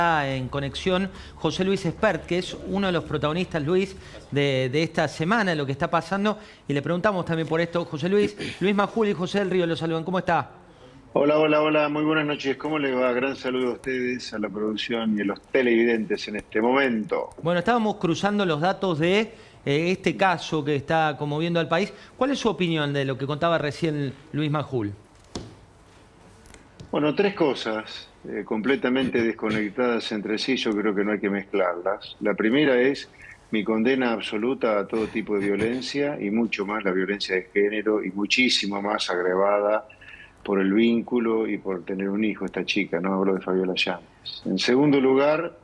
En conexión José Luis Espert, que es uno de los protagonistas, Luis, de esta semana, de lo que está pasando, y le preguntamos también por esto. José Luis, Luis Majul y José del Río los saludan. ¿Cómo está? Hola, hola, hola, muy buenas noches. ¿Cómo le va? Gran saludo a ustedes, a la producción y a los televidentes en este momento. Bueno, estábamos cruzando los datos de este caso que está conmoviendo al país. ¿Cuál es su opinión de lo que contaba recién Luis Majul? Bueno, tres cosas completamente desconectadas entre sí, yo creo que no hay que mezclarlas. La primera es mi condena absoluta a todo tipo de violencia y mucho más la violencia de género y muchísimo más agravada por el vínculo y por tener un hijo esta chica, no hablo de Fabiola Yáñez. En segundo lugar,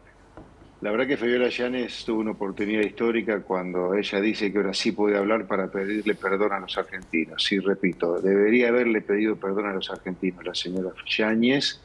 la verdad que Fabiola Yáñez tuvo una oportunidad histórica cuando ella dice que ahora sí puede hablar para pedirle perdón a los argentinos. Y repito, debería haberle pedido perdón a los argentinos, la señora Yáñez,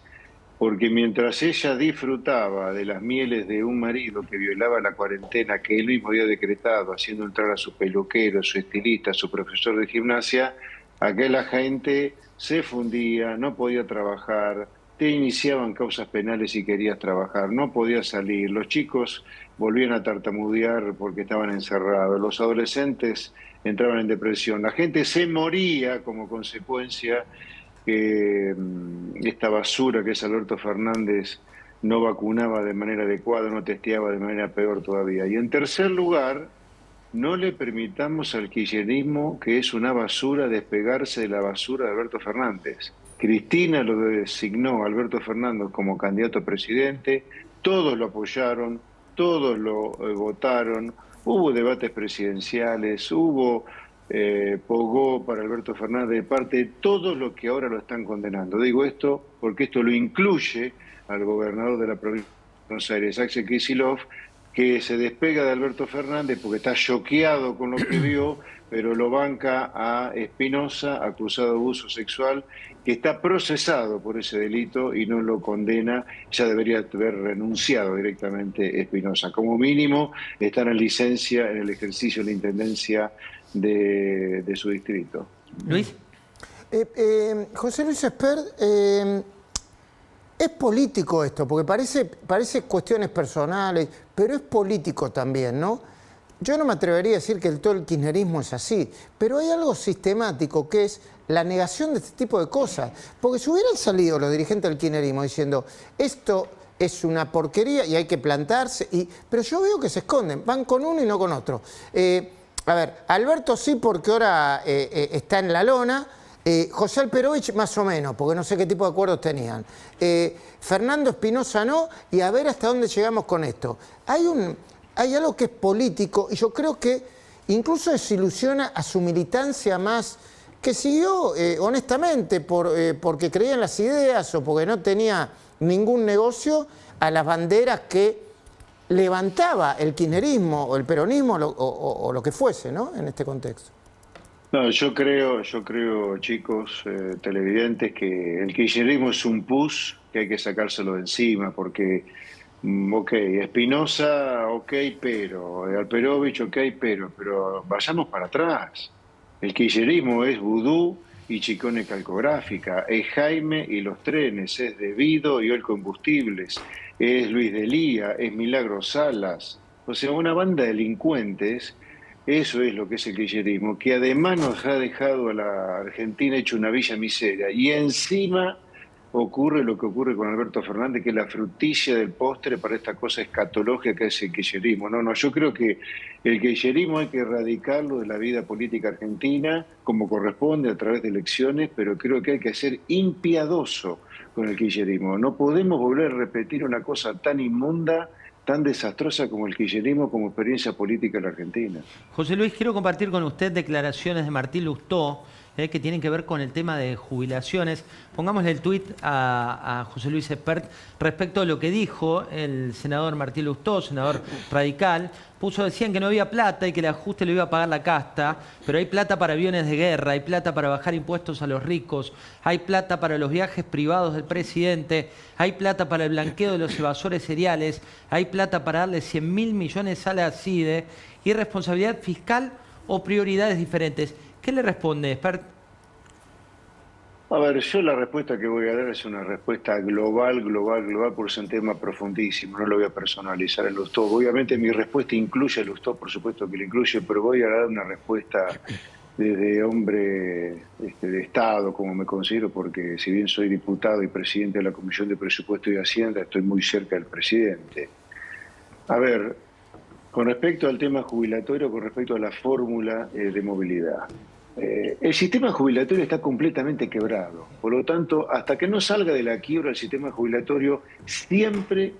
porque mientras ella disfrutaba de las mieles de un marido que violaba la cuarentena que él mismo había decretado, haciendo entrar a su peluquero, su estilista, su profesor de gimnasia, aquella gente se fundía, no podía trabajar, te iniciaban causas penales si querías trabajar, no podías salir, los chicos volvían a tartamudear porque estaban encerrados, los adolescentes entraban en depresión, la gente se moría como consecuencia que esta basura que es Alberto Fernández no vacunaba de manera adecuada, no testeaba de manera peor todavía. Y en tercer lugar, no le permitamos al kirchnerismo, que es una basura, despegarse de la basura de Alberto Fernández. Cristina lo designó a Alberto Fernández como candidato a presidente, todos lo apoyaron, todos lo votaron, hubo debates presidenciales, hubo pogó para Alberto Fernández de parte de todos los que ahora lo están condenando. Digo esto porque esto lo incluye al gobernador de la provincia de Buenos Aires, Axel Kicillof, que se despega de Alberto Fernández porque está choqueado con lo que vio, pero lo banca a Espinosa, acusado de abuso sexual, que está procesado por ese delito y no lo condena. Ya debería haber renunciado directamente Espinosa. Como mínimo, está en licencia en el ejercicio de la intendencia de su distrito. Luis. José Luis Espert, es político esto, porque parece cuestiones personales, pero es político también, ¿no? Yo no me atrevería a decir que todo el kirchnerismo es así, pero hay algo sistemático que es la negación de este tipo de cosas. Porque si hubieran salido los dirigentes del kirchnerismo diciendo esto es una porquería y hay que plantarse, pero yo veo que se esconden, van con uno y no con otro. A ver, Alberto sí porque ahora está en la lona, José Alperovich más o menos, porque no sé qué tipo de acuerdos tenían. Fernando Espinosa no, y a ver hasta dónde llegamos con esto. Hay algo que es político y yo creo que incluso desilusiona a su militancia más, que siguió honestamente porque creía en las ideas o porque no tenía ningún negocio, a las banderas que levantaba el kirchnerismo o el peronismo o lo que fuese, ¿no? En este contexto. No, yo creo, chicos, televidentes, que el kirchnerismo es un pus que hay que sacárselo de encima, porque, ok, Espinosa, ok, pero, Alperovich, ok, pero vayamos para atrás. El kirchnerismo es vudú y Chicone Calcográfica, es Jaime y los trenes, es Devido y Ol Combustibles, es Luis Delía, es Milagro Salas, o sea, una banda de delincuentes. Eso es lo que es el kirchnerismo, que además nos ha dejado a la Argentina hecho una villa miseria. Y encima ocurre lo que ocurre con Alberto Fernández, que es la frutilla del postre para esta cosa escatológica que es el kirchnerismo. No, yo creo que el kirchnerismo hay que erradicarlo de la vida política argentina, como corresponde, a través de elecciones, pero creo que hay que ser impiadoso con el kirchnerismo. No podemos volver a repetir una cosa tan inmunda, tan desastrosa como el kirchnerismo como experiencia política en la Argentina. José Luis, quiero compartir con usted declaraciones de Martín Lustó que tienen que ver con el tema de jubilaciones. Pongámosle el tuit a José Luis Espert respecto a lo que dijo el senador Martín Lustó, senador radical. Decían que no había plata y que el ajuste lo iba a pagar la casta, pero hay plata para aviones de guerra, hay plata para bajar impuestos a los ricos, hay plata para los viajes privados del presidente, hay plata para el blanqueo de los evasores seriales, hay plata para darle 100.000 millones a la CIDE, irresponsabilidad fiscal o prioridades diferentes. ¿Qué le responde, Espert? A ver, yo la respuesta que voy a dar es una respuesta global, por ser un tema profundísimo, no lo voy a personalizar en Lustó. Obviamente mi respuesta incluye a Lustó, por supuesto que lo incluye, pero voy a dar una respuesta desde hombre de Estado, como me considero, porque si bien soy diputado y presidente de la Comisión de Presupuesto y Hacienda, estoy muy cerca del presidente. A ver, con respecto al tema jubilatorio, con respecto a la fórmula de movilidad. El sistema jubilatorio está completamente quebrado. Por lo tanto, hasta que no salga de la quiebra el sistema jubilatorio, siempre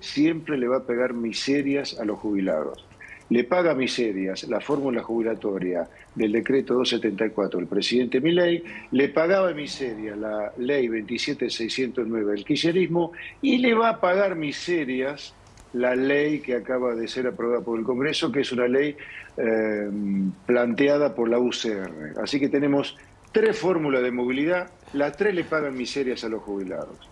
le va a pegar miserias a los jubilados. Le paga miserias la fórmula jubilatoria del decreto 274 del presidente Milei, le pagaba miserias la ley 27609 del kirchnerismo y le va a pagar miserias la ley que acaba de ser aprobada por el Congreso, que es una ley planteada por la UCR. Así que tenemos 3 fórmulas de movilidad, las 3 le pagan miserias a los jubilados.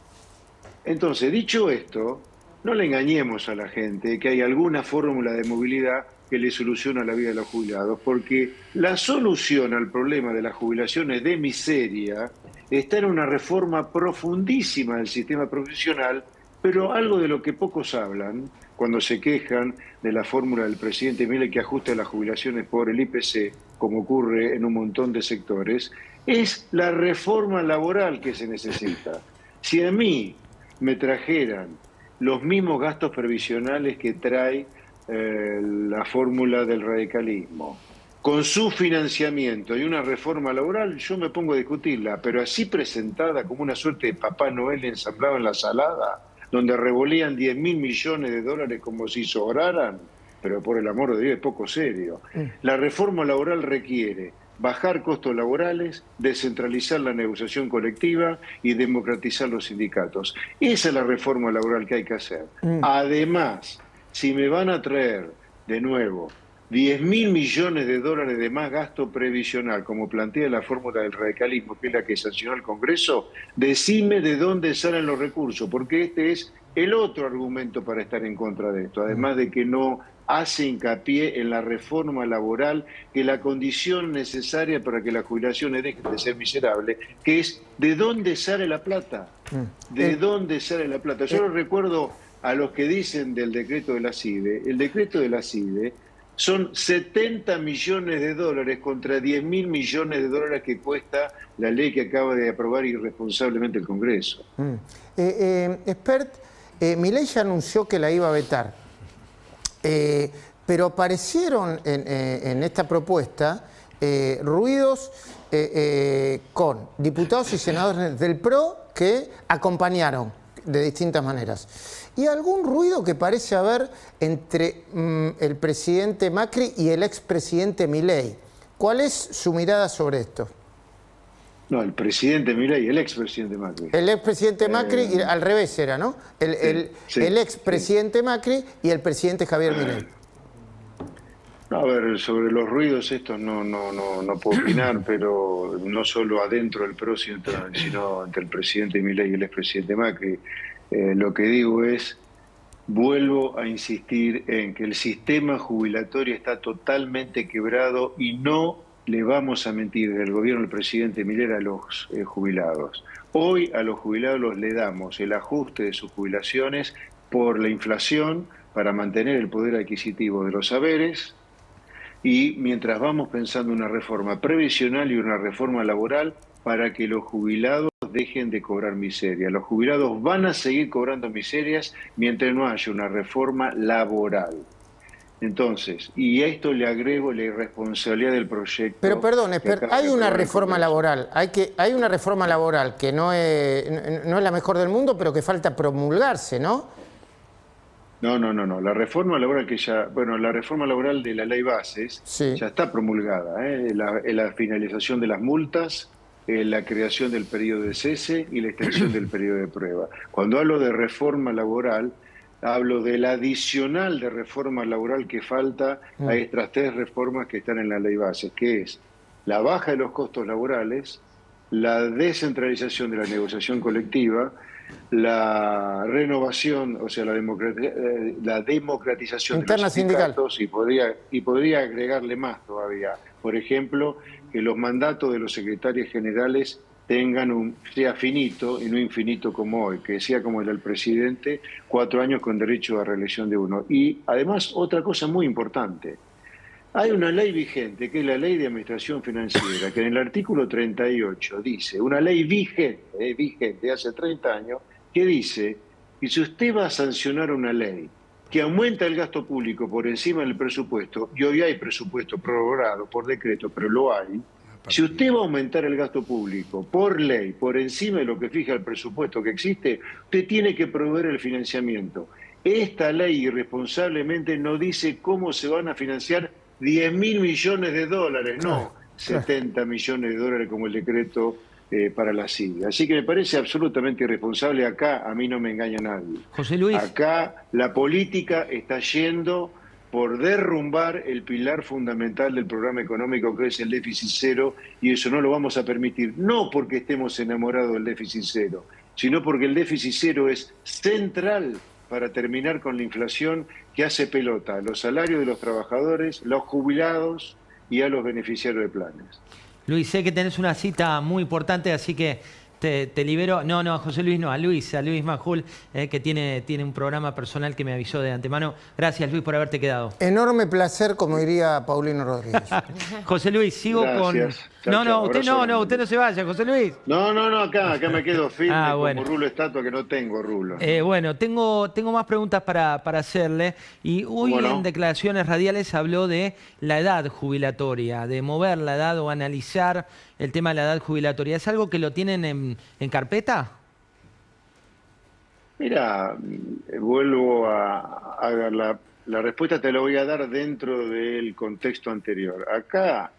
Entonces, dicho esto, no le engañemos a la gente que hay alguna fórmula de movilidad que le soluciona la vida de los jubilados, porque la solución al problema de las jubilaciones de miseria está en una reforma profundísima del sistema profesional, pero algo de lo que pocos hablan cuando se quejan de la fórmula del presidente Milei que ajusta las jubilaciones por el IPC, como ocurre en un montón de sectores, es la reforma laboral que se necesita. Si a mí me trajeran los mismos gastos previsionales que trae la fórmula del radicalismo, con su financiamiento y una reforma laboral, yo me pongo a discutirla, pero así presentada como una suerte de Papá Noel ensamblado en la salada, donde revolían 10.000 millones de dólares como si sobraran, pero por el amor de Dios es poco serio. La reforma laboral requiere bajar costos laborales, descentralizar la negociación colectiva y democratizar los sindicatos. Esa es la reforma laboral que hay que hacer. Además, si me van a traer de nuevo 10.000 millones de dólares de más gasto previsional, como plantea la fórmula del radicalismo, que es la que sancionó el Congreso, decime de dónde salen los recursos, porque este es el otro argumento para estar en contra de esto, además de que no hace hincapié en la reforma laboral, que es la condición necesaria para que las jubilaciones dejen de ser miserables, que es ¿de dónde sale la plata? ¿De dónde sale la plata? Yo lo recuerdo a los que dicen del decreto de la CIDE. El decreto de la CIDE son 70 millones de dólares contra 10.000 millones de dólares que cuesta la ley que acaba de aprobar irresponsablemente el Congreso. Expert, Milei ya anunció que la iba a vetar, pero aparecieron en esta propuesta ruidos con diputados y senadores del PRO que acompañaron de distintas maneras. Y algún ruido que parece haber entre el presidente Macri y el expresidente Milei. ¿Cuál es su mirada sobre esto? No, el presidente Milei y el expresidente Macri. El expresidente Macri, y al revés era, ¿no? El expresidente Macri y el presidente Javier Milei. A ver, sobre los ruidos estos no puedo opinar, pero no solo adentro del PRO, sino entre el presidente Milei y el expresidente Macri. Lo que digo es, vuelvo a insistir en que el sistema jubilatorio está totalmente quebrado y no le vamos a mentir del gobierno del presidente Milei a los jubilados. Hoy a los jubilados le damos el ajuste de sus jubilaciones por la inflación para mantener el poder adquisitivo de los saberes, y mientras vamos pensando una reforma previsional y una reforma laboral para que los jubilados dejen de cobrar miseria. Los jubilados van a seguir cobrando miserias mientras no haya una reforma laboral. Entonces, y a esto le agrego la irresponsabilidad del proyecto. Pero perdón, hay una reforma laboral, hay una reforma laboral que no es la mejor del mundo, pero que falta promulgarse, ¿no? No. La reforma laboral la reforma laboral de la ley bases ya está promulgada. La finalización de las multas, la creación del periodo de cese y la extensión del periodo de prueba. Cuando hablo de reforma laboral, hablo del adicional de reforma laboral que falta a estas 3 reformas que están en la ley bases, que es la baja de los costos laborales, la descentralización de la negociación colectiva, la renovación, o sea, la democratización interna de los sindicatos y podría agregarle más todavía. Por ejemplo, que los mandatos de los secretarios generales sea finito y no infinito como hoy, que sea como el del presidente, 4 años con derecho a reelección de uno. Y además, otra cosa muy importante, hay una ley vigente, que es la Ley de Administración Financiera, que en el artículo 38 dice, una ley vigente hace 30 años, que dice que si usted va a sancionar una ley que aumenta el gasto público por encima del presupuesto, y hoy hay presupuesto prorrogado por decreto, pero lo hay, si usted va a aumentar el gasto público por ley, por encima de lo que fija el presupuesto que existe, usted tiene que proveer el financiamiento. Esta ley irresponsablemente no dice cómo se van a financiar 10.000 millones de dólares, no 70 millones de dólares como el decreto para la SIGA. Así que me parece absolutamente irresponsable. Acá a mí no me engaña nadie. José Luis. Acá la política está yendo por derrumbar el pilar fundamental del programa económico, que es el déficit cero, y eso no lo vamos a permitir, no porque estemos enamorados del déficit cero, sino porque el déficit cero es central para terminar con la inflación que hace pelota a los salarios de los trabajadores, los jubilados y a los beneficiarios de planes. Luis, sé que tenés una cita muy importante, así que te libero. No, a José Luis no, a Luis Majul, que tiene un programa personal que me avisó de antemano. Gracias, Luis, por haberte quedado. Enorme placer, como diría Paulino Rodríguez. José Luis, sigo Gracias. con... Chao, chao. Usted no se vaya, José Luis. No, acá me quedo firme bueno. como rulo estatua, que no tengo rulo. Bueno, tengo más preguntas para hacerle. Y hoy en declaraciones radiales habló de la edad jubilatoria, de mover la edad o analizar el tema de la edad jubilatoria. ¿Es algo que lo tienen en carpeta? Mira, vuelvo a la respuesta te la voy a dar dentro del contexto anterior. Acá,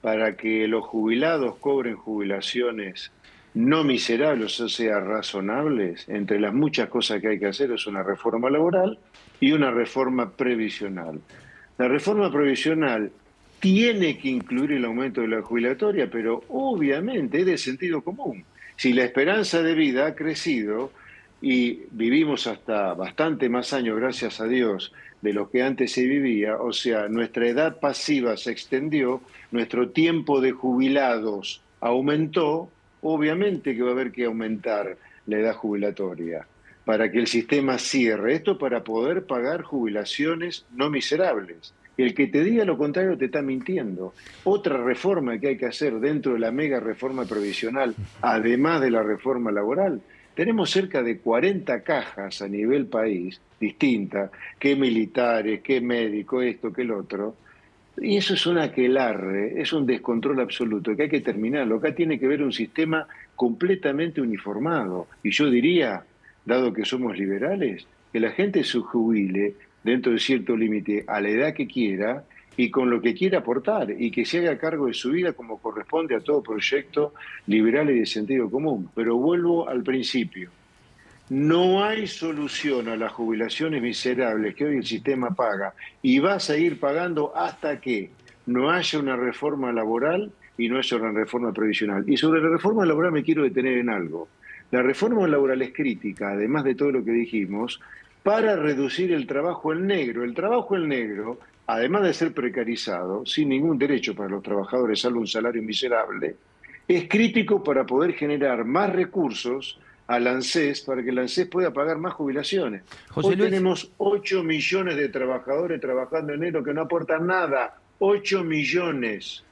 para que los jubilados cobren jubilaciones no miserables, o sea, razonables, entre las muchas cosas que hay que hacer es una reforma laboral y una reforma previsional. La reforma previsional tiene que incluir el aumento de la jubilatoria, pero obviamente es de sentido común. Si la esperanza de vida ha crecido y vivimos hasta bastante más años, gracias a Dios, de lo que antes se vivía, o sea, nuestra edad pasiva se extendió, nuestro tiempo de jubilados aumentó, obviamente que va a haber que aumentar la edad jubilatoria para que el sistema cierre. Esto para poder pagar jubilaciones no miserables. El que te diga lo contrario te está mintiendo. Otra reforma que hay que hacer dentro de la mega reforma previsional, además de la reforma laboral, tenemos cerca de 40 cajas a nivel país, distintas, que militares, que médicos, esto, que el otro. Y eso es un aquelarre, es un descontrol absoluto, que hay que terminarlo. Acá tiene que haber un sistema completamente uniformado. Y yo diría, dado que somos liberales, que la gente se jubile dentro de cierto límite a la edad que quiera y con lo que quiera aportar, y que se haga cargo de su vida como corresponde a todo proyecto liberal y de sentido común. Pero vuelvo al principio. No hay solución a las jubilaciones miserables que hoy el sistema paga y va a seguir pagando hasta que no haya una reforma laboral y no haya una reforma previsional. Y sobre la reforma laboral me quiero detener en algo. La reforma laboral es crítica, además de todo lo que dijimos, para reducir el trabajo en negro. El trabajo en negro, además de ser precarizado, sin ningún derecho para los trabajadores, salvo un salario miserable, es crítico para poder generar más recursos al ANSES para que el ANSES pueda pagar más jubilaciones. Hoy tenemos 8 millones de trabajadores trabajando en enero que no aportan nada. 8 millones.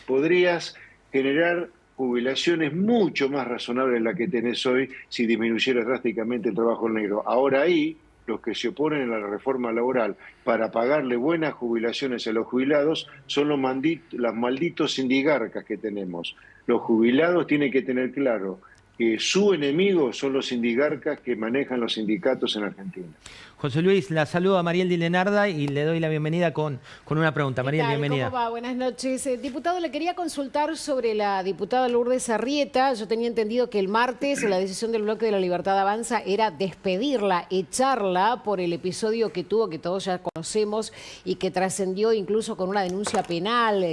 Podrías generar jubilaciones mucho más razonables de las que tenés hoy si disminuyeras drásticamente el trabajo en negro. Ahora ahí, los que se oponen a la reforma laboral para pagarle buenas jubilaciones a los jubilados son los malditos sindigarcas que tenemos. Los jubilados tienen que tener claro que su enemigo son los sindigarcas que manejan los sindicatos en Argentina. José Luis, la saludo a Mariel Di Lenarda y le doy la bienvenida con una pregunta. Mariel, bienvenida. ¿Cómo va? Buenas noches. Diputado, le quería consultar sobre la diputada Lourdes Arrieta. Yo tenía entendido que el martes la decisión del Bloque de la Libertad Avanza era despedirla, echarla por el episodio que tuvo, que todos ya conocemos y que trascendió incluso con una denuncia penal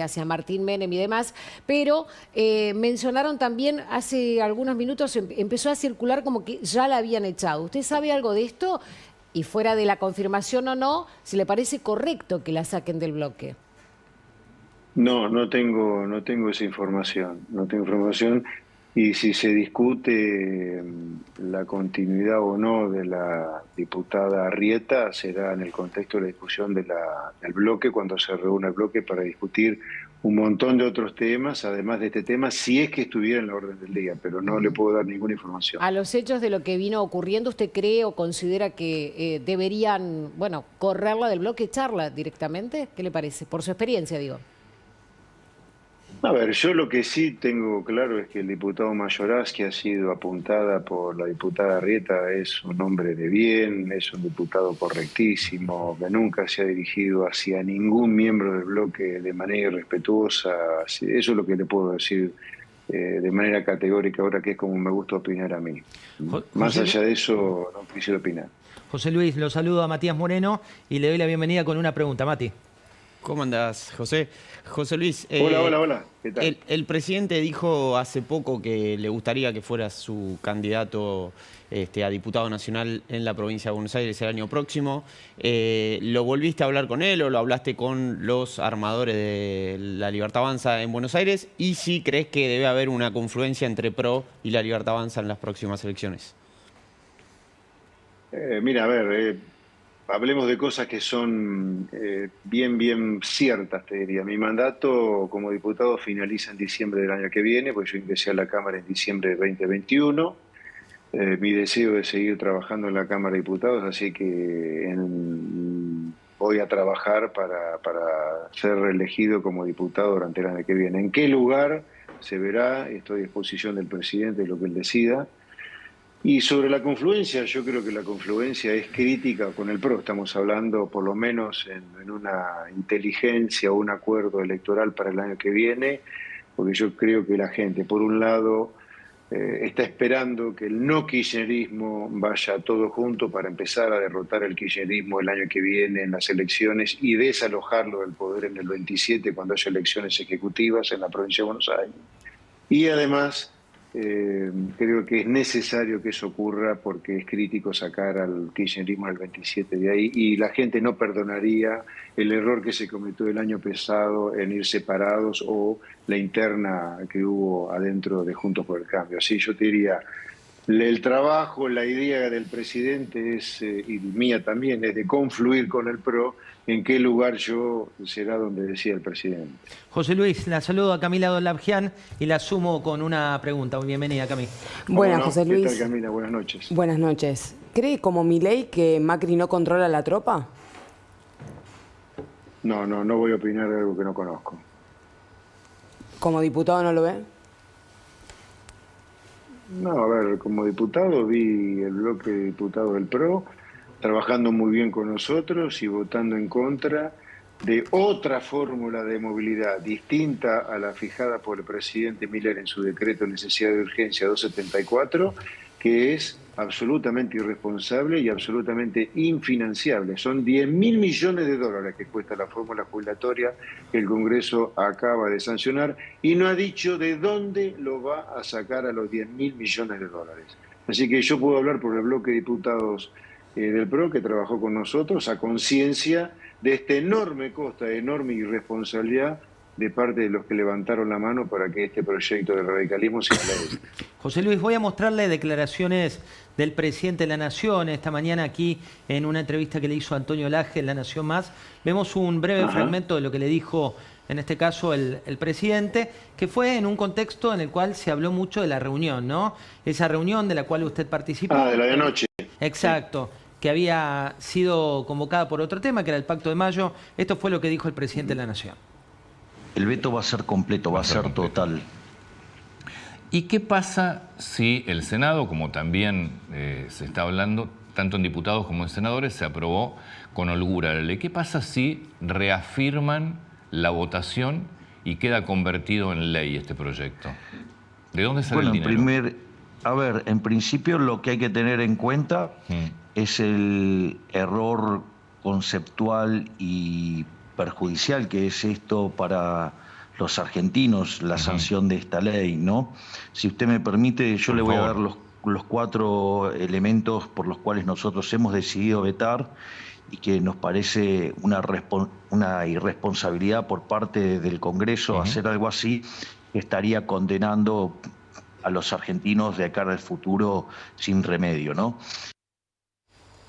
hacia Martín Menem y demás. Pero mencionaron también hace algunos minutos, empezó a circular como que ya la habían echado. ¿Usted sabe algo de esto? Y fuera de la confirmación o no, si le parece correcto que la saquen del bloque. No tengo esa información. No tengo información. Y si se discute la continuidad o no de la diputada Arrieta, será en el contexto de la discusión del bloque, cuando se reúna el bloque para discutir un montón de otros temas, además de este tema, si es que estuviera en la orden del día, pero no le puedo dar ninguna información. A los hechos de lo que vino ocurriendo, ¿usted cree o considera que deberían, bueno, correrla del bloque, echarla directamente? ¿Qué le parece? Por su experiencia, digo. A ver, yo lo que sí tengo claro es que el diputado Mayoraz, que ha sido apuntada por la diputada Arrieta, es un hombre de bien, es un diputado correctísimo, que nunca se ha dirigido hacia ningún miembro del bloque de manera irrespetuosa. Eso es lo que le puedo decir de manera categórica ahora, que es como me gusta opinar a mí. Más allá de eso, no quisiera opinar. José Luis, lo saludo a Matías Moreno y le doy la bienvenida con una pregunta. Mati. ¿Cómo andás, José? José Luis. Hola. ¿Qué tal? El presidente dijo hace poco que le gustaría que fuera su candidato a diputado nacional en la provincia de Buenos Aires el año próximo. ¿Lo volviste a hablar con él o lo hablaste con los armadores de la Libertad Avanza en Buenos Aires? Y si crees que debe haber una confluencia entre PRO y la Libertad Avanza en las próximas elecciones. Mira, a ver, hablemos de cosas que son bien ciertas, te diría. Mi mandato como diputado finaliza en diciembre del año que viene, porque yo ingresé a la Cámara en diciembre de 2021. Mi deseo es seguir trabajando en la Cámara de Diputados, así que voy a trabajar para ser reelegido como diputado durante el año que viene. ¿En qué lugar? Se verá, estoy a disposición del presidente, lo que él decida. Y sobre la confluencia, yo creo que la confluencia es crítica con el PRO. Estamos hablando por lo menos en una inteligencia o un acuerdo electoral para el año que viene, porque yo creo que la gente, por un lado, está esperando que el no kirchnerismo vaya todo junto para empezar a derrotar el kirchnerismo el año que viene en las elecciones y desalojarlo del poder en el 27 cuando haya elecciones ejecutivas en la provincia de Buenos Aires. Y además creo que es necesario que eso ocurra porque es crítico sacar al kirchnerismo en el 27 de ahí y la gente no perdonaría el error que se cometió el año pasado en ir separados o la interna que hubo adentro de Juntos por el Cambio. Así yo te diría, el trabajo, la idea del presidente es, y mía también, es de confluir con el PRO. ¿En qué lugar será donde decía el presidente? José Luis, la saludo a Camila Dolabjian y la sumo con una pregunta. Bienvenida, Camila. Buenas, José Luis. ¿Qué tal, Camila? Buenas noches. Buenas noches. ¿Cree como Milei que Macri no controla la tropa? No voy a opinar de algo que no conozco. ¿Como diputado no lo ve? No, a ver, como diputado vi el bloque de diputados del PRO trabajando muy bien con nosotros y votando en contra de otra fórmula de movilidad distinta a la fijada por el presidente Miller en su decreto de necesidad de urgencia 274, que es absolutamente irresponsable y absolutamente infinanciable. Son 10.000 millones de dólares que cuesta la fórmula jubilatoria que el Congreso acaba de sancionar y no ha dicho de dónde lo va a sacar a los 10.000 millones de dólares. Así que yo puedo hablar por el bloque de diputados del PRO que trabajó con nosotros a conciencia de este enorme costo, enorme irresponsabilidad de parte de los que levantaron la mano para que este proyecto de radicalismo se ley. José Luis, voy a mostrarle declaraciones del presidente de la Nación. Esta mañana aquí, en una entrevista que le hizo Antonio Laje en La Nación Más, vemos un breve fragmento de lo que le dijo, en este caso, el presidente, que fue en un contexto en el cual se habló mucho de la reunión, ¿no? Esa reunión de la cual usted participó. De la de anoche. Exacto. Que había sido convocada por otro tema, que era el Pacto de Mayo. Esto fue lo que dijo el presidente de la Nación. El veto va a ser completo, va a ser total. ¿Y qué pasa si el Senado, como también se está hablando, tanto en diputados como en senadores, se aprobó con holgura la ley? ¿Qué pasa si reafirman la votación y queda convertido en ley este proyecto? ¿De dónde sale el dinero? En principio lo que hay que tener en cuenta es el error conceptual y perjudicial que es esto para los argentinos, la sanción de esta ley, ¿no? Si usted me permite, yo le voy a dar los 4 elementos por los cuales nosotros hemos decidido vetar y que nos parece una irresponsabilidad por parte del Congreso hacer algo así, que estaría condenando a los argentinos de cara al futuro sin remedio, ¿no?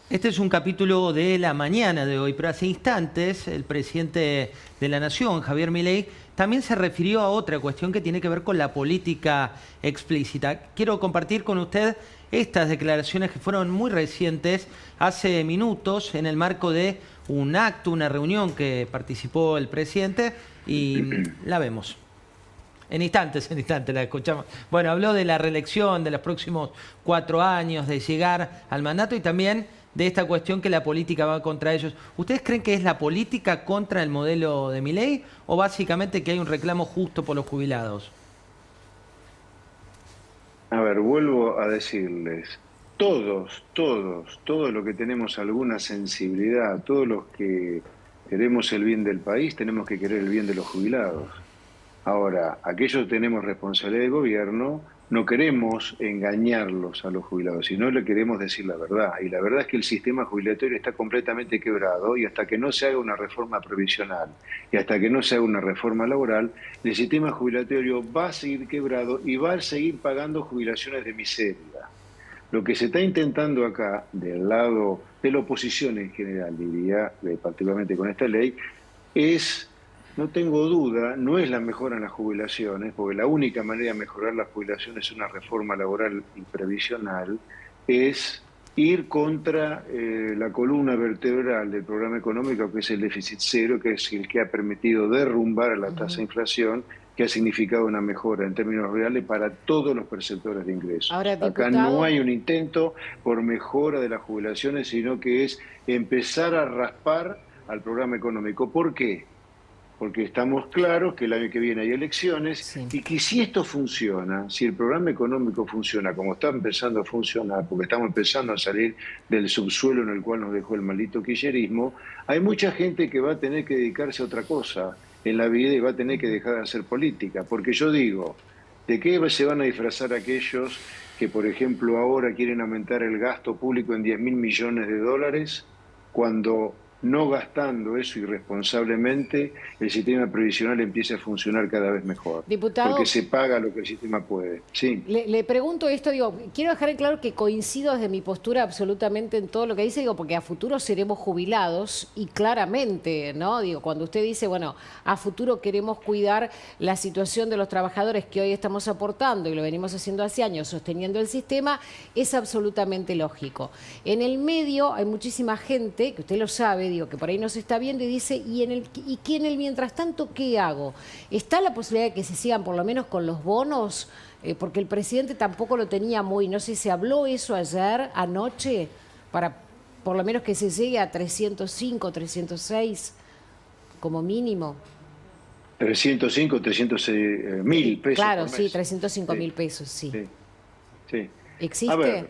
Este es un capítulo de la mañana de hoy, pero hace instantes el presidente de la Nación, Javier Milei, también se refirió a otra cuestión que tiene que ver con la política explícita. Quiero compartir con usted estas declaraciones que fueron muy recientes, hace minutos, en el marco de un acto, una reunión que participó el presidente, y la vemos. En instantes la escuchamos. Bueno, habló de la reelección, de los próximos 4 años, de llegar al mandato y también de esta cuestión que la política va contra ellos. ¿Ustedes creen que es la política contra el modelo de Milei o básicamente que hay un reclamo justo por los jubilados? A ver, vuelvo a decirles, todos los que tenemos alguna sensibilidad, todos los que queremos el bien del país, tenemos que querer el bien de los jubilados. Ahora, aquellos que tenemos responsabilidad de gobierno, no queremos engañarlos a los jubilados, sino le queremos decir la verdad. Y la verdad es que el sistema jubilatorio está completamente quebrado y hasta que no se haga una reforma previsional y hasta que no se haga una reforma laboral, el sistema jubilatorio va a seguir quebrado y va a seguir pagando jubilaciones de miseria. Lo que se está intentando acá, del lado de la oposición en general, diría, particularmente con esta ley, es... No tengo duda, no es la mejora en las jubilaciones, porque la única manera de mejorar las jubilaciones es una reforma laboral y previsional, es ir contra la columna vertebral del programa económico, que es el déficit cero, que es el que ha permitido derrumbar a la tasa de inflación, que ha significado una mejora en términos reales para todos los perceptores de ingresos. Ahora, acá no hay un intento por mejora de las jubilaciones, sino que es empezar a raspar al programa económico. ¿Por qué? Porque estamos claros que el año que viene hay elecciones, sí, y que si esto funciona, si el programa económico funciona como está empezando a funcionar, porque estamos empezando a salir del subsuelo en el cual nos dejó el maldito kirchnerismo, hay mucha gente que va a tener que dedicarse a otra cosa en la vida y va a tener que dejar de hacer política. Porque yo digo, ¿de qué se van a disfrazar aquellos que, por ejemplo, ahora quieren aumentar el gasto público en 10.000 millones de dólares cuando... no gastando eso irresponsablemente, el sistema previsional empieza a funcionar cada vez mejor? Diputado, porque se paga lo que el sistema puede. Sí. Le pregunto esto, digo, quiero dejar en claro que coincido desde mi postura absolutamente en todo lo que dice, digo, porque a futuro seremos jubilados y claramente, ¿no? Digo, cuando usted dice, bueno, a futuro queremos cuidar la situación de los trabajadores que hoy estamos aportando y lo venimos haciendo hace años, sosteniendo el sistema, es absolutamente lógico. En el medio hay muchísima gente, que usted lo sabe, digo, que por ahí nos está viendo y dice, ¿y que en el mientras tanto qué hago? ¿Está la posibilidad de que se sigan por lo menos con los bonos? Porque el presidente tampoco lo tenía muy, no sé, ¿se habló eso ayer, anoche, para por lo menos que se llegue a 305, 306 como mínimo? 305, 306 mil pesos. Claro, por mes. sí, 305.000 pesos, sí. Sí. ¿Existe? A ver,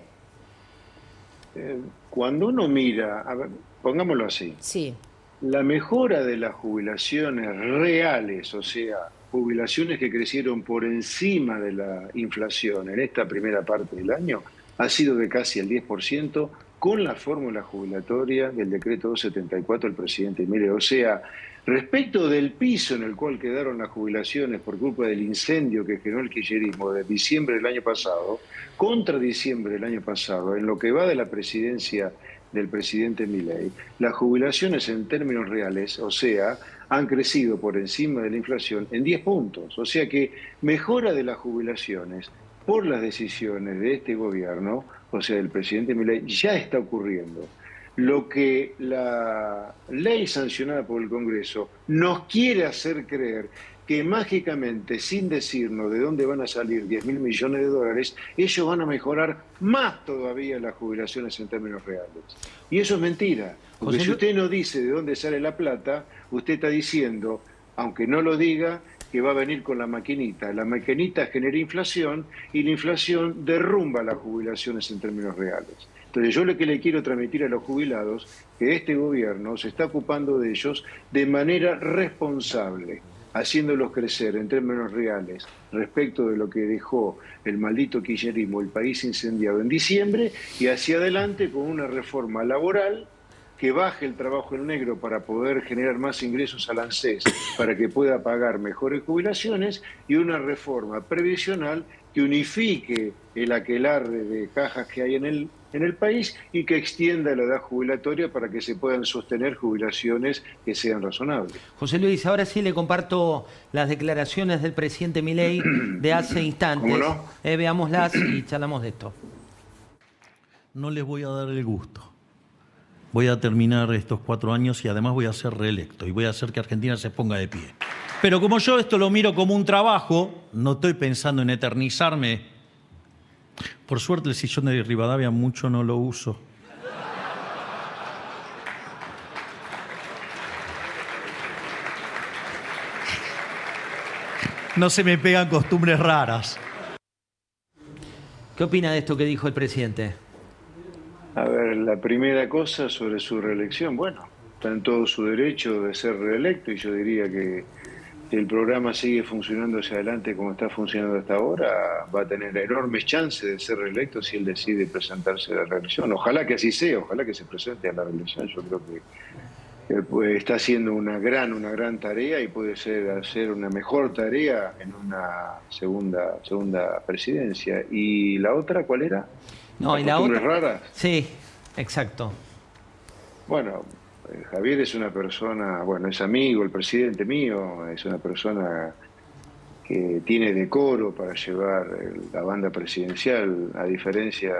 cuando uno mira, a ver, pongámoslo así, sí, la mejora de las jubilaciones reales, o sea, jubilaciones que crecieron por encima de la inflación en esta primera parte del año, ha sido de casi el 10% con la fórmula jubilatoria del decreto 274 del presidente Milei. O sea, respecto del piso en el cual quedaron las jubilaciones por culpa del incendio que generó el kirchnerismo de diciembre del año pasado, contra diciembre del año pasado, en lo que va de la presidencia del presidente Milei, las jubilaciones en términos reales, o sea, han crecido por encima de la inflación en 10 puntos. O sea que mejora de las jubilaciones por las decisiones de este gobierno, o sea, del presidente Milei, ya está ocurriendo. Lo que la ley sancionada por el Congreso nos quiere hacer creer que mágicamente, sin decirnos de dónde van a salir 10.000 millones de dólares, ellos van a mejorar más todavía las jubilaciones en términos reales. Y eso es mentira, porque si usted no dice de dónde sale la plata, usted está diciendo, aunque no lo diga, que va a venir con la maquinita. La maquinita genera inflación y la inflación derrumba las jubilaciones en términos reales. Entonces yo lo que le quiero transmitir a los jubilados, que este gobierno se está ocupando de ellos de manera responsable, haciéndolos crecer en términos reales respecto de lo que dejó el maldito kirchnerismo, el país incendiado en diciembre, y hacia adelante con una reforma laboral que baje el trabajo en negro para poder generar más ingresos al ANSES, para que pueda pagar mejores jubilaciones, y una reforma previsional que unifique el aquelarre de cajas que hay en el país y que extienda la edad jubilatoria para que se puedan sostener jubilaciones que sean razonables. José Luis, ahora sí le comparto las declaraciones del presidente Milei de hace instantes. ¿Cómo no? Veámoslas y charlamos de esto. No les voy a dar el gusto. Voy a terminar estos 4 años y además voy a ser reelecto y voy a hacer que Argentina se ponga de pie. Pero como yo esto lo miro como un trabajo, no estoy pensando en eternizarme. Por suerte el sillón de Rivadavia mucho no lo uso. No se me pegan costumbres raras. ¿Qué opina de esto que dijo el presidente? A ver, la primera cosa sobre su reelección, bueno, está en todo su derecho de ser reelecto y yo diría que si el programa sigue funcionando hacia adelante como está funcionando hasta ahora, va a tener enormes chances de ser reelecto si él decide presentarse a la reelección. Ojalá que así sea, ojalá que se presente a la reelección. Yo creo que pues, está haciendo una gran tarea y puede hacer una mejor tarea en una segunda presidencia. ¿Y la otra cuál era? No, ¿y la otra? ¿Raras? Sí, exacto. Bueno, Javier es una persona, bueno, es amigo, el presidente mío, es una persona que tiene decoro para llevar la banda presidencial, a diferencia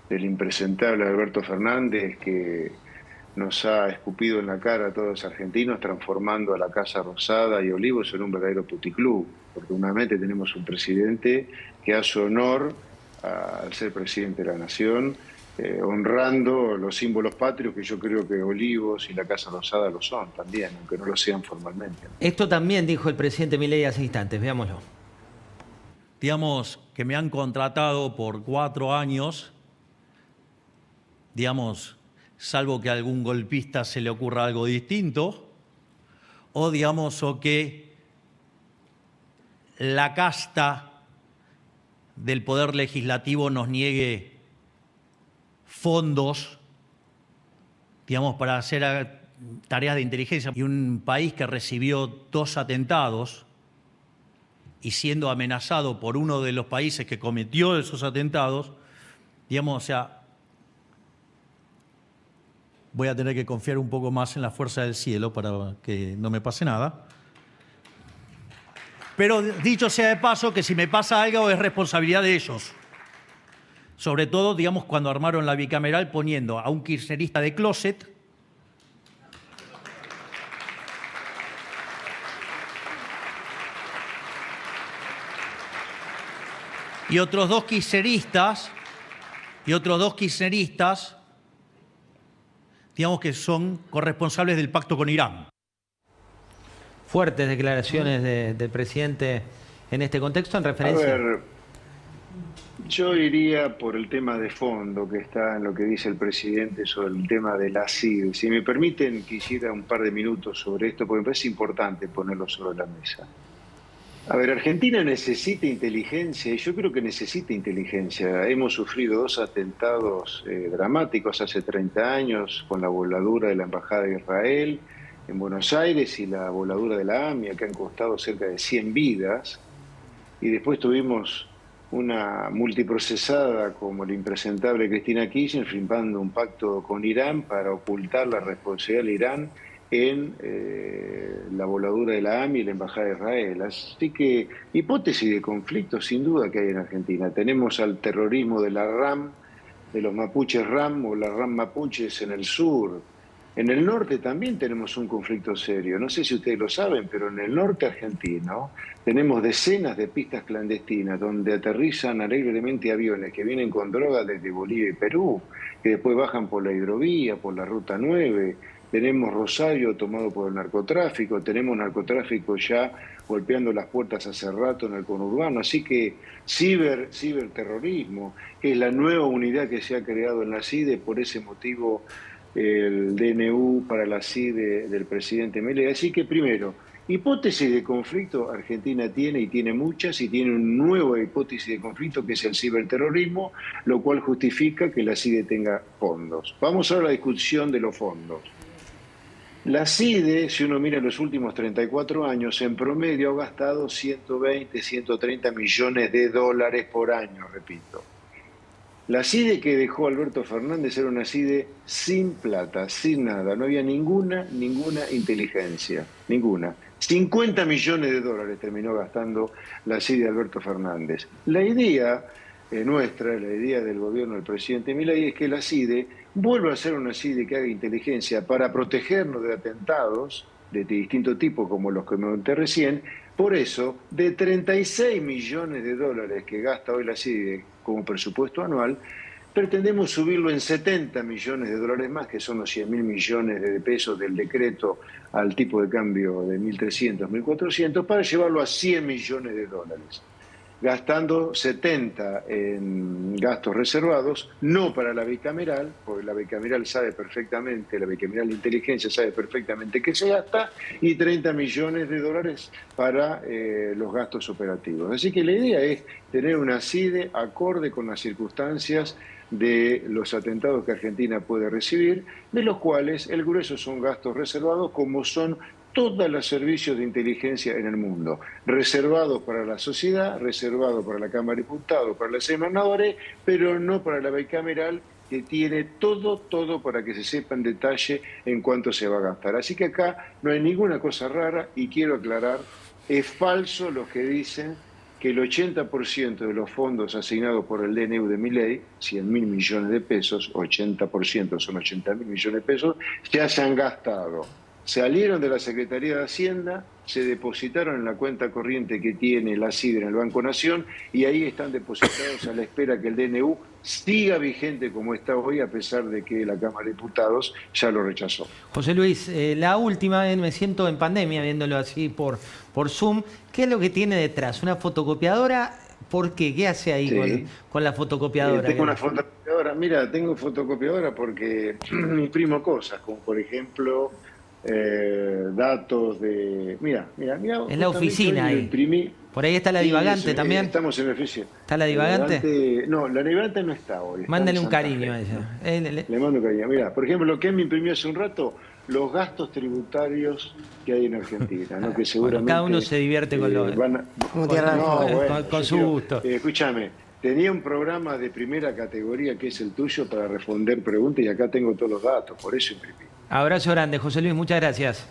del impresentable Alberto Fernández, que nos ha escupido en la cara a todos los argentinos, transformando a la Casa Rosada y Olivos en un verdadero puticlub. Afortunadamente tenemos un presidente que hace honor al ser presidente de la Nación, honrando los símbolos patrios que yo creo que Olivos y la Casa Rosada lo son también, aunque no lo sean formalmente. Esto también dijo el presidente Milei hace instantes, veámoslo. Digamos que me han contratado por 4 años, digamos, salvo que a algún golpista se le ocurra algo distinto, o digamos, o que la casta del Poder Legislativo nos niegue fondos, digamos, para hacer tareas de inteligencia. Y un país que recibió 2 atentados y siendo amenazado por uno de los países que cometió esos atentados, digamos, o sea, voy a tener que confiar un poco más en la fuerza del cielo para que no me pase nada. Pero dicho sea de paso, que si me pasa algo es responsabilidad de ellos. Sobre todo, digamos, cuando armaron la bicameral poniendo a un kirchnerista de closet y otros dos kirchneristas, digamos, que son corresponsables del pacto con Irán. Fuertes declaraciones del presidente en este contexto en referencia. A ver, yo iría por el tema de fondo que está en lo que dice el presidente sobre el tema de la CID. Si me permiten, quisiera un par de minutos sobre esto, porque me parece importante ponerlo sobre la mesa. A ver, Argentina necesita inteligencia, y yo creo que necesita inteligencia. Hemos sufrido 2 atentados dramáticos hace 30 años, con la voladura de la Embajada de Israel en Buenos Aires y la voladura de la AMIA, que han costado cerca de 100 vidas. Y después tuvimos una multiprocesada como la impresentable Cristina Kirchner firmando un pacto con Irán para ocultar la responsabilidad de Irán en la voladura de la AMIA y la Embajada de Israel. Así que hipótesis de conflicto sin duda que hay en Argentina. Tenemos al terrorismo de la RAM, de los mapuches RAM o las RAM mapuches en el sur. En el norte también tenemos un conflicto serio. No sé si ustedes lo saben, pero en el norte argentino tenemos decenas de pistas clandestinas donde aterrizan alegremente aviones que vienen con drogas desde Bolivia y Perú, que después bajan por la hidrovía, por la Ruta 9. Tenemos Rosario tomado por el narcotráfico, tenemos narcotráfico ya golpeando las puertas hace rato en el conurbano. Así que ciberterrorismo, que es la nueva unidad que se ha creado en la CIDE, por ese motivo el DNU para la CIDE del presidente Milei. Así que primero, hipótesis de conflicto Argentina tiene, y tiene muchas, y tiene una nueva hipótesis de conflicto que es el ciberterrorismo, lo cual justifica que la CIDE tenga fondos. Vamos ahora a la discusión de los fondos. La CIDE, si uno mira los últimos 34 años, en promedio ha gastado 120, 130 millones de dólares por año, repito. La CIDE que dejó Alberto Fernández era una CIDE sin plata, sin nada, no había ninguna inteligencia, ninguna. 50 millones de dólares terminó gastando la CIDE de Alberto Fernández. La idea nuestra, la idea del gobierno del presidente Milei es que la CIDE vuelva a ser una CIDE que haga inteligencia para protegernos de atentados de distinto tipo como los que me conté recién. Por eso, de 36 millones de dólares que gasta hoy la CIDE como presupuesto anual, pretendemos subirlo en 70 millones de dólares más, que son los 100.000 millones de pesos del decreto al tipo de cambio de 1.300, 1.400, para llevarlo a 100 millones de dólares, gastando 70 en gastos reservados, no para la bicameral, porque la bicameral sabe perfectamente, la bicameral de inteligencia sabe perfectamente qué se gasta, y 30 millones de dólares para los gastos operativos. Así que la idea es tener una CIDE acorde con las circunstancias de los atentados que Argentina puede recibir, de los cuales el grueso son gastos reservados, como son todos los servicios de inteligencia en el mundo, reservados para la sociedad, reservados para la Cámara de Diputados, para los senadores, pero no para la bicameral, que tiene todo para que se sepa en detalle en cuánto se va a gastar. Así que acá no hay ninguna cosa rara, y quiero aclarar, es falso lo que dicen que el 80% de los fondos asignados por el DNU de Milei, 100.000 millones de pesos, 80% son 80.000 millones de pesos, ya se han gastado. Salieron de la Secretaría de Hacienda, se depositaron en la cuenta corriente que tiene la CIDE en el Banco Nación, y ahí están depositados a la espera que el DNU siga vigente como está hoy, a pesar de que la Cámara de Diputados ya lo rechazó. José Luis, la última, me siento en pandemia viéndolo así por Zoom. ¿Qué es lo que tiene detrás? ¿Una fotocopiadora? ¿Por qué? ¿Qué hace ahí con la fotocopiadora? Tengo una fotocopiadora. Mira, tengo fotocopiadora porque imprimo cosas, como por ejemplo datos de... Mira. Es la oficina ahí. Imprimí. Por ahí está la divagante también. Estamos en la oficina. ¿Está la divagante? No, la divagante no está hoy. Mándale un cariño a ella. Le mando un cariño. Mira, por ejemplo, lo que me imprimió hace un rato, los gastos tributarios que hay en Argentina, ¿no? Que seguramente... Bueno, cada uno se divierte con con su gusto. Escúchame, tenía un programa de primera categoría que es el tuyo para responder preguntas, y acá tengo todos los datos, por eso imprimí. Abrazo grande, José Luis, muchas gracias.